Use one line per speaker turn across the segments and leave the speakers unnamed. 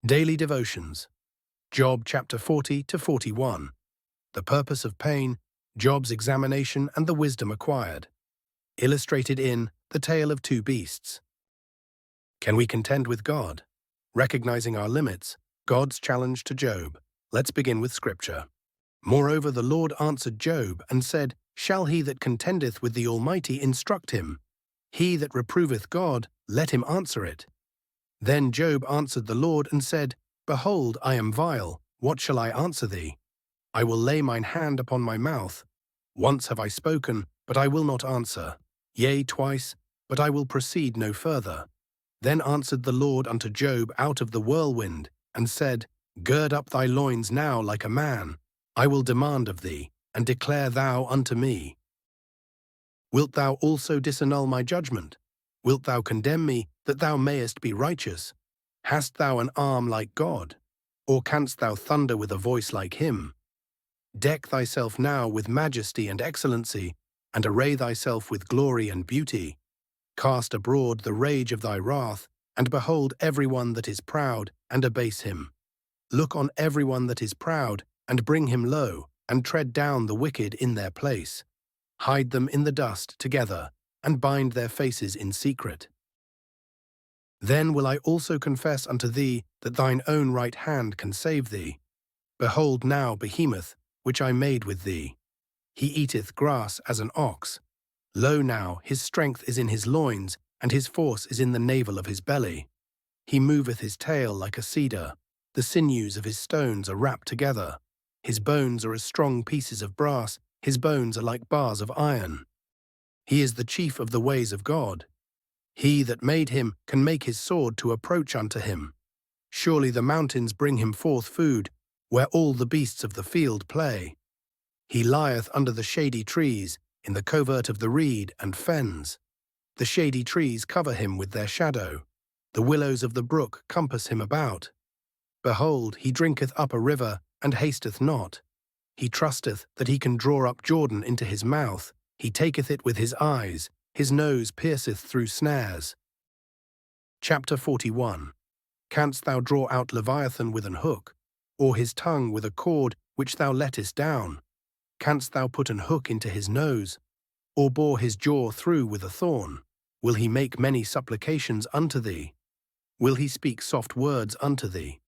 Daily Devotions. Job chapter 40 to 41. The purpose of pain, Job's examination and the wisdom acquired. Illustrated in The Tale of Two Beasts. Can we contend with God? Recognizing our limits, God's challenge to Job. Let's begin with Scripture. Moreover, the Lord answered Job and said, Shall he that contendeth with the Almighty instruct him? He that reproveth God, let him answer it. Then Job answered the Lord and said, Behold, I am vile, what shall I answer thee? I will lay mine hand upon my mouth. Once have I spoken, but I will not answer. Yea, twice, but I will proceed no further. Then answered the Lord unto Job out of the whirlwind, and said, Gird up thy loins now like a man. I will demand of thee, and declare thou unto me. Wilt thou also disannul my judgment? Wilt thou condemn me, that thou mayest be righteous? Hast thou an arm like God? Or canst thou thunder with a voice like him? Deck thyself now with majesty and excellency, and array thyself with glory and beauty. Cast abroad the rage of thy wrath, and behold every one that is proud, and abase him. Look on every one that is proud, and bring him low, and tread down the wicked in their place. Hide them in the dust together, and bind their faces in secret. Then will I also confess unto thee that thine own right hand can save thee. Behold now Behemoth, which I made with thee. He eateth grass as an ox. Lo now, his strength is in his loins, and his force is in the navel of his belly. He moveth his tail like a cedar. The sinews of his stones are wrapped together. His bones are as strong pieces of brass, his bones are like bars of iron. He is the chief of the ways of God. He that made him can make his sword to approach unto him. Surely the mountains bring him forth food, where all the beasts of the field play. He lieth under the shady trees, in the covert of the reed and fens. The shady trees cover him with their shadow. The willows of the brook compass him about. Behold, he drinketh up a river, and hasteth not. He trusteth that he can draw up Jordan into his mouth. He taketh it with his eyes. His nose pierceth through snares. Chapter 41. Canst thou draw out Leviathan with an hook, or his tongue with a cord which thou lettest down? Canst thou put an hook into his nose, or bore his jaw through with a thorn? Will he make many supplications unto thee? Will he speak soft words unto thee?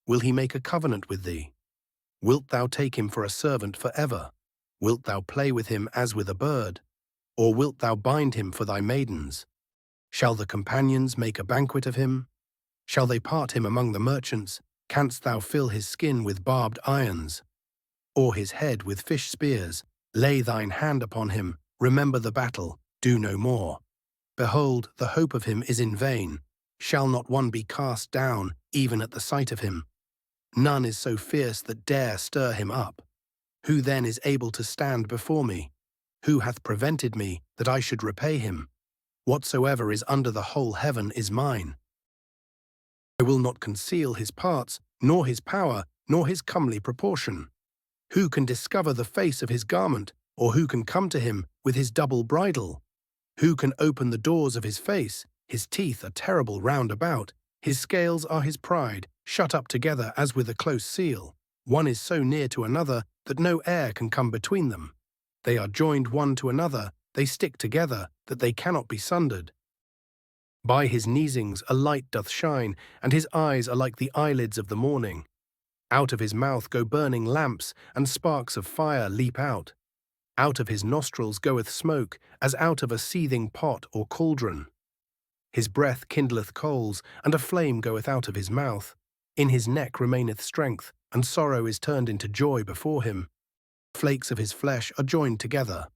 Will he make a covenant with thee? Wilt thou take him for a servant forever? Wilt thou play with him as with a bird? Or wilt thou bind him for thy maidens? Shall the companions make a banquet of him? Shall they part him among the merchants? Canst thou fill his skin with barbed irons? Or his head with fish spears? Lay thine hand upon him, remember the battle, do no more. Behold, the hope of him is in vain. Shall not one be cast down, even at the sight of him? None is so fierce that dare stir him up. Who then is able to stand before me? Who hath prevented me, that I should repay him? Whatsoever is under the whole heaven is mine. I will not conceal his parts, nor his power, nor his comely proportion. Who can discover the face of his garment, or who can come to him with his double bridle? Who can open the doors of his face? His teeth are terrible round about. His scales are his pride, shut up together as with a close seal. One is so near to another that no air can come between them. They are joined one to another, they stick together, that they cannot be sundered. By his neesings a light doth shine, and his eyes are like the eyelids of the morning. Out of his mouth go burning lamps, and sparks of fire leap out. Out of his nostrils goeth smoke, as out of a seething pot or cauldron. His breath kindleth coals, and a flame goeth out of his mouth. In his neck remaineth strength, and sorrow is turned into joy before him. Flakes of his flesh are joined together.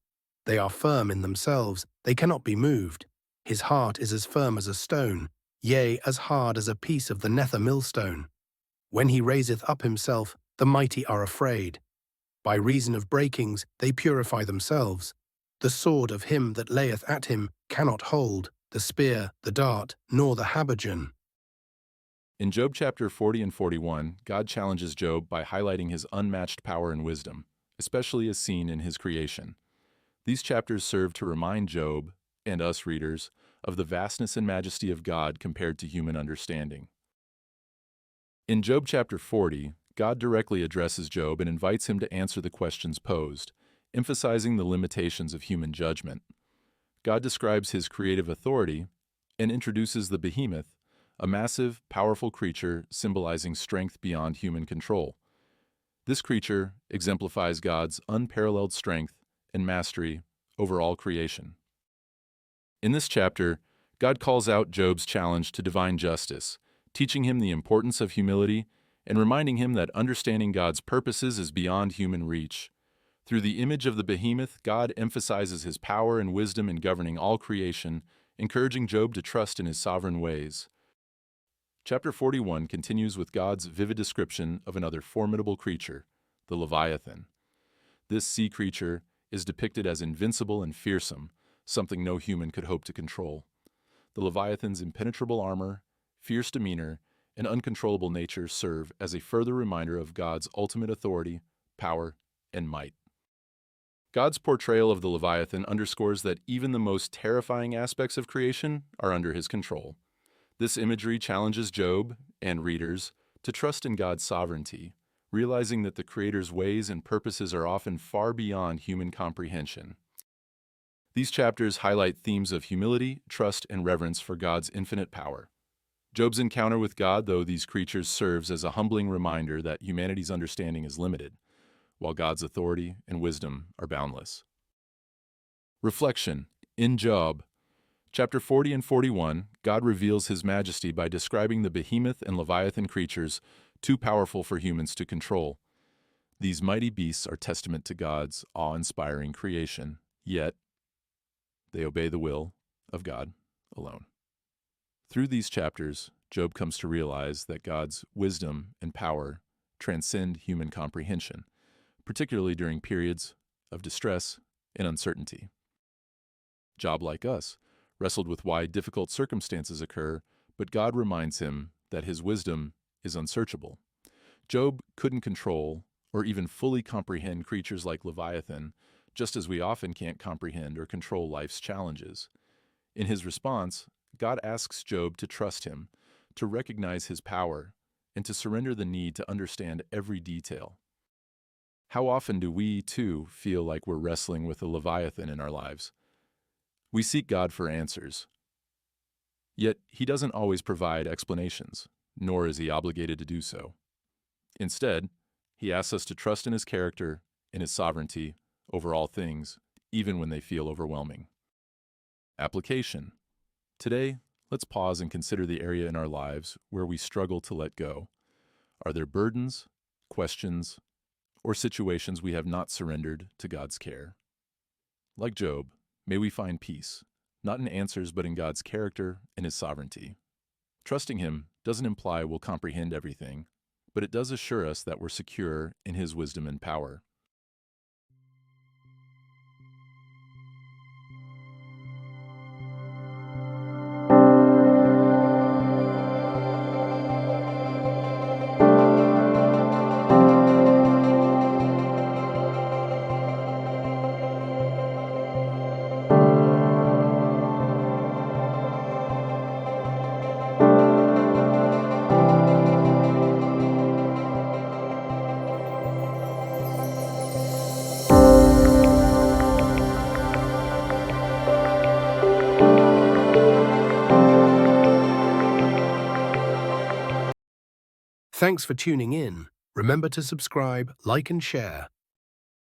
They are firm in themselves, they cannot be moved. His heart is as firm as a stone, yea, as hard as a piece of the nether millstone. When he raiseth up himself, the mighty are afraid. By reason of breakings they purify themselves. The sword of him that layeth at him cannot hold, the spear, the dart, nor the habergeon.
In Job chapter 40 and 41, God challenges Job by highlighting his unmatched power and wisdom, especially as seen in his creation. These chapters serve to remind Job, and us readers, of the vastness and majesty of God compared to human understanding. In Job chapter 40, God directly addresses Job and invites him to answer the questions posed, emphasizing the limitations of human judgment. God describes his creative authority and introduces the behemoth, a massive, powerful creature symbolizing strength beyond human control. This creature exemplifies God's unparalleled strength and mastery over all creation. In this chapter, God calls out Job's challenge to divine justice, teaching him the importance of humility and reminding him that understanding God's purposes is beyond human reach. Through the image of the behemoth, God emphasizes his power and wisdom in governing all creation, encouraging Job to trust in his sovereign ways. Chapter 41 continues with God's vivid description of another formidable creature, the Leviathan. This sea creature is depicted as invincible and fearsome, something no human could hope to control. The Leviathan's impenetrable armor, fierce demeanor, and uncontrollable nature serve as a further reminder of God's ultimate authority, power, and might. God's portrayal of the Leviathan underscores that even the most terrifying aspects of creation are under his control. This imagery challenges Job and readers to trust in God's sovereignty, realizing that the Creator's ways and purposes are often far beyond human comprehension. These chapters highlight themes of humility, trust, and reverence for God's infinite power. Job's encounter with God, though these creatures, serves as a humbling reminder that humanity's understanding is limited, while God's authority and wisdom are boundless. Reflection. In Job, chapter 40 and 41, God reveals his majesty by describing the behemoth and leviathan creatures too powerful for humans to control. These mighty beasts are testament to God's awe-inspiring creation, yet they obey the will of God alone. Through these chapters, Job comes to realize that God's wisdom and power transcend human comprehension, particularly during periods of distress and uncertainty. Job, like us, wrestled with why difficult circumstances occur, but God reminds him that his wisdom is unsearchable. Job couldn't control or even fully comprehend creatures like Leviathan, just as we often can't comprehend or control life's challenges. In his response, God asks Job to trust him, to recognize his power, and to surrender the need to understand every detail. How often do we, too, feel like we're wrestling with a Leviathan in our lives? We seek God for answers. Yet, he doesn't always provide explanations, nor is he obligated to do so. Instead, he asks us to trust in his character and his sovereignty over all things, even when they feel overwhelming. Application. Today, let's pause and consider the area in our lives where we struggle to let go. Are there burdens, questions, or situations we have not surrendered to God's care? Like Job, may we find peace, not in answers but in God's character and his sovereignty. Trusting him doesn't imply we'll comprehend everything, but it does assure us that we're secure in his wisdom and power.
Thanks for tuning in. Remember to subscribe, like and share.